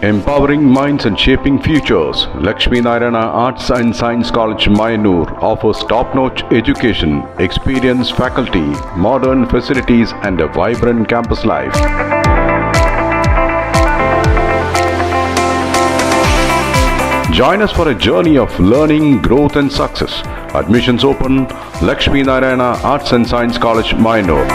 Empowering minds and shaping futures, Lakshmi Narayana Arts and Science College, Mayanur offers top-notch education, experienced faculty, modern facilities and a vibrant campus life. Join us for a journey of learning, growth and success. Admissions open, Lakshmi Narayana Arts and Science College, Mayanur.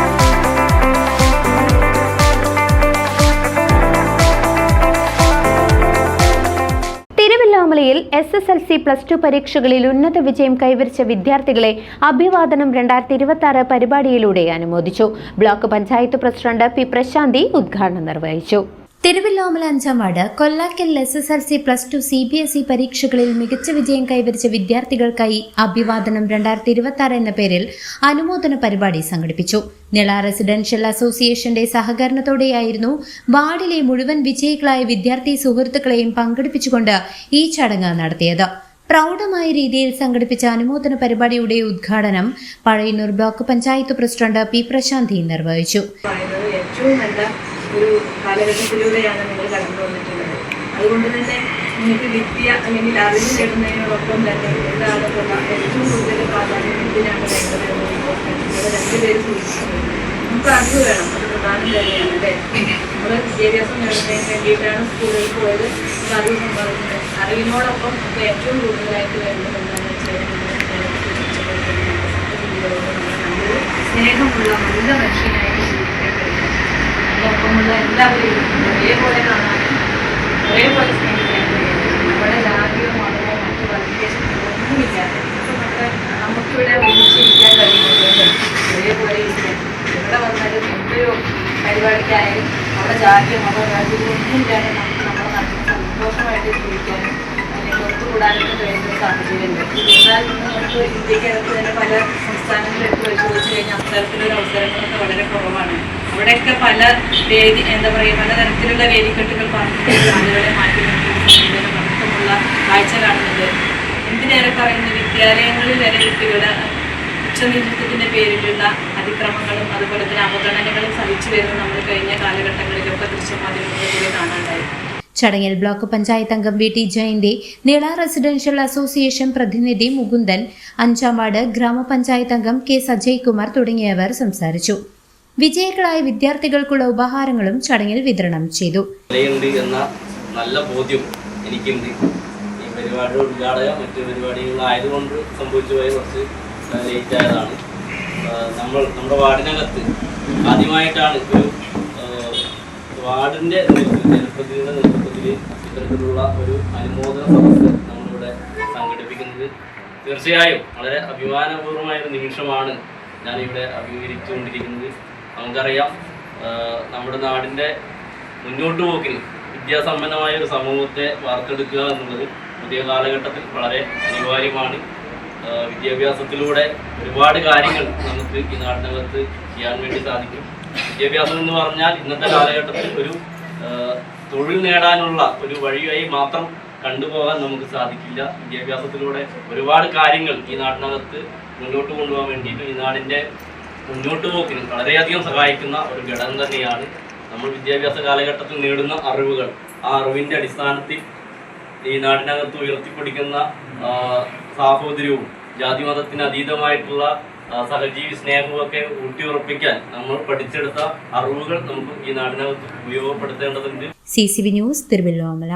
തിരുവല്ലാമലയിൽ SSLC +2 പരീക്ഷകളിൽ ഉന്നത വിജയം കൈവരിച്ച വിദ്യാർത്ഥികളെ അഭിവാദനം 2026 പരിപാടിയിലൂടെ അനുമോദിച്ചു. Block panchayat president P Prashanthi ഉദ്ഘാടനം നിർവഹിച്ചു. തിരുവല്ലാമല 5-ാം വാർഡ് കൊല്ലാക്കൽ SSLC +2 CBSE പരീക്ഷകളിൽ മികച്ച വിജയം കൈവരിച്ച വിദ്യാർത്ഥികൾക്കായി അഭിവാദനം 2026 എന്ന പേരിൽ അനുമോദന പരിപാടി സംഘടിപ്പിച്ചു. നിള റെസിഡൻഷ്യൽ അസോസിയേഷന്റെ സഹകരണത്തോടെയായിരുന്നു വാർഡിലെ മുഴുവൻ വിജയികളായ വിദ്യാർത്ഥി സുഹൃത്തുക്കളെയും പങ്കെടുപ്പിച്ചുകൊണ്ട് ഈ ചടങ്ങ് നടത്തിയത്. പ്രൗഢമായ രീതിയിൽ സംഘടിപ്പിച്ച അനുമോദന പരിപാടിയുടെ ഉദ്ഘാടനം Pazhayannur block panchayat president P Prashanthi നിർവഹിച്ചു. ഒരു കാലഘട്ടത്തിലൂടെയാണ് നിങ്ങൾ കടന്നു വന്നിട്ടുള്ളത്. അതുകൊണ്ട് തന്നെ നിങ്ങൾക്ക് വിദ്യ അല്ലെങ്കിൽ അറിവ് നേടുന്നതിനോടൊപ്പം തന്നെ എന്താണ് ഏറ്റവും കൂടുതൽ പ്രാധാന്യം എന്തിനാണ് വേണ്ടത് നിങ്ങൾ രണ്ടുപേരും സൂചിപ്പിക്കുന്നത്. നമുക്ക് അറിവ് വേണം, അത് പ്രധാനം തന്നെയാണ് അല്ലേ. നമ്മൾ വിദ്യാഭ്യാസം നേടുന്നതിന് വേണ്ടിയിട്ടാണ് സ്കൂളിൽ പോയത്. അറിവ് സമ്പാദിക്കുന്നത് അറിവിനോടൊപ്പം നമുക്ക് ഏറ്റവും കൂടുതലായിട്ട് വേണ്ടത് എന്താണെന്ന് വെച്ചാൽ നല്ലൊരു സ്നേഹമുള്ള നല്ല മനുഷ്യനായിട്ട് ജീവിക്കാൻ കഴിയും. ഒപ്പമുള്ള എല്ലാവരെയും ഒരേപോലെ കാണാനും ഒരേപോലെ സ്നേഹിക്കാൻ കഴിയും. നമ്മുടെ ജാതിയോ മതമോ മറ്റു ക്വാളിഫിക്കേഷനൊന്നുമില്ലാതെ നമുക്കിവിടെ ഒരുമിച്ചിരിക്കാൻ കഴിയുന്നത് ഒരേപോലെ ഇരിക്കാൻ. ഇവിടെ വന്നാലും എന്തൊരു പരിപാടിക്കായാലും അവിടെ ജാതിയോ മതമോ രാജ്യമൊന്നുമില്ലാതെ നമുക്ക് നമ്മുടെ നാട്ടിൽ സന്തോഷമായിട്ട് ജീവിക്കാനും അല്ലെങ്കിൽ ഒത്തുകൂടാനൊക്കെ കഴിയുന്ന സാഹചര്യമുണ്ട്. എന്നാൽ നമുക്ക് ഇന്ത്യക്കകത്ത് തന്നെ പല സംസ്ഥാനങ്ങളെടുത്ത് പരിശോധിച്ച് കഴിഞ്ഞാൽ അത്തരത്തിലുള്ള അവസരങ്ങളൊക്കെ വളരെ കുറവാണ്. അവിടെയൊക്കെ പല പലതരത്തിലുള്ള വേദിക്കെട്ടുകൾ പറഞ്ഞിട്ട് ആളുകളെ മാറ്റി നിർത്തുന്ന അടക്കമുള്ള കാഴ്ച കാണുന്നത്. എന്തിനേറെ പറയുന്ന വിദ്യാലയങ്ങളിൽ വരെ കുട്ടികളുടെ ഉച്ചനീചത്വത്തിൻ്റെ പേരിലുള്ള അതിക്രമങ്ങളും അതുപോലെ തന്നെ അവഗണനകളും സഹിച്ചു വരുന്ന നമ്മൾ കഴിഞ്ഞ കാലഘട്ടങ്ങളിലൊക്കെ ദൃശ്യമാധ്യമങ്ങളിലൂടെ കാണാണ്ടായി. ചടങ്ങിൽ ബ്ലോക്ക് പഞ്ചായത്ത് അംഗം VT Jayanti, Nila residential association പ്രതിനിധി മുകുന്ദൻ, 5-ാം വാർഡ് ഗ്രാമപഞ്ചായത്ത് അംഗം K സജയ് കുമാർ തുടങ്ങിയവർ സംസാരിച്ചു. വിജയികളായ വിദ്യാർത്ഥികൾക്കുള്ള ഉപഹാരങ്ങളും ചടങ്ങിൽ വിതരണം ചെയ്തു. എന്ന നല്ല ബോധ്യം എനിക്കുണ്ട്. ഈ പരിപാടിയുടെ ഉദ്ഘാടനം മറ്റു പരിപാടികളായതുകൊണ്ട് സംഭവിച്ചു പോയ കുറച്ച് ലേറ്റ് ആയതാണ്. നമ്മുടെ വാർഡിനകത്ത് ആദ്യമായിട്ടാണ് ഒരു വാർഡിൻ്റെ ജനപ്രതിനിധിയുടെ നേതൃത്വത്തിൽ ഇത്തരത്തിലുള്ള ഒരു അനുമോദന സദസ്സ് നമ്മളിവിടെ സംഘടിപ്പിക്കുന്നത്. തീർച്ചയായും വളരെ അഭിമാനപൂർവമായ ഒരു നിമിഷമാണ് ഞാനിവിടെ അഭിമുഖീകരിച്ചുകൊണ്ടിരിക്കുന്നത്. നമുക്കറിയാം, നമ്മുടെ നാടിൻ്റെ മുന്നോട്ട് പോക്കിൽ വിദ്യാസമ്പന്നമായ ഒരു സമൂഹത്തെ വാർത്തെടുക്കുക എന്നുള്ളത് പുതിയ കാലഘട്ടത്തിൽ വളരെ അനിവാര്യമാണ്. വിദ്യാഭ്യാസത്തിലൂടെ ഒരുപാട് കാര്യങ്ങൾ നമുക്ക് ഈ നാടിനകത്ത് ചെയ്യാൻ വേണ്ടി സാധിക്കും. വിദ്യാഭ്യാസം എന്ന് പറഞ്ഞാൽ ഇന്നത്തെ കാലഘട്ടത്തിൽ ഒരു തൊഴിൽ നേടാനുള്ള ഒരു വഴിയായി മാത്രം കണ്ടുപോകാൻ നമുക്ക് സാധിക്കില്ല. വിദ്യാഭ്യാസത്തിലൂടെ ഒരുപാട് കാര്യങ്ങൾ ഈ നാടിനകത്ത് മുന്നോട്ട് കൊണ്ടുപോകാൻ വേണ്ടിയിട്ട് ഈ നാടിൻ്റെ മുന്നോട്ട് പോക്കിന് വളരെയധികം സഹായിക്കുന്ന ഒരു ഘടകം തന്നെയാണ് നമ്മൾ വിദ്യാഭ്യാസ കാലഘട്ടത്തിൽ നേടുന്ന അറിവുകൾ. ആ അറിവിൻ്റെ അടിസ്ഥാനത്തിൽ ഈ നാടിനകത്ത് ഉയർത്തിപ്പിടിക്കുന്ന സാഹോദര്യവും ജാതിമതത്തിന് അതീതമായിട്ടുള്ള സഹജീവി സ്നേഹമൊക്കെ ഊട്ടിയുറപ്പിക്കാൻ നമ്മൾ പഠിച്ചെടുത്ത അറിവുകൾ നമുക്ക് ഈ നാടിനകത്ത് ഉപയോഗപ്പെടുത്തേണ്ടതുണ്ട്. CCV news, Thiruvallamala.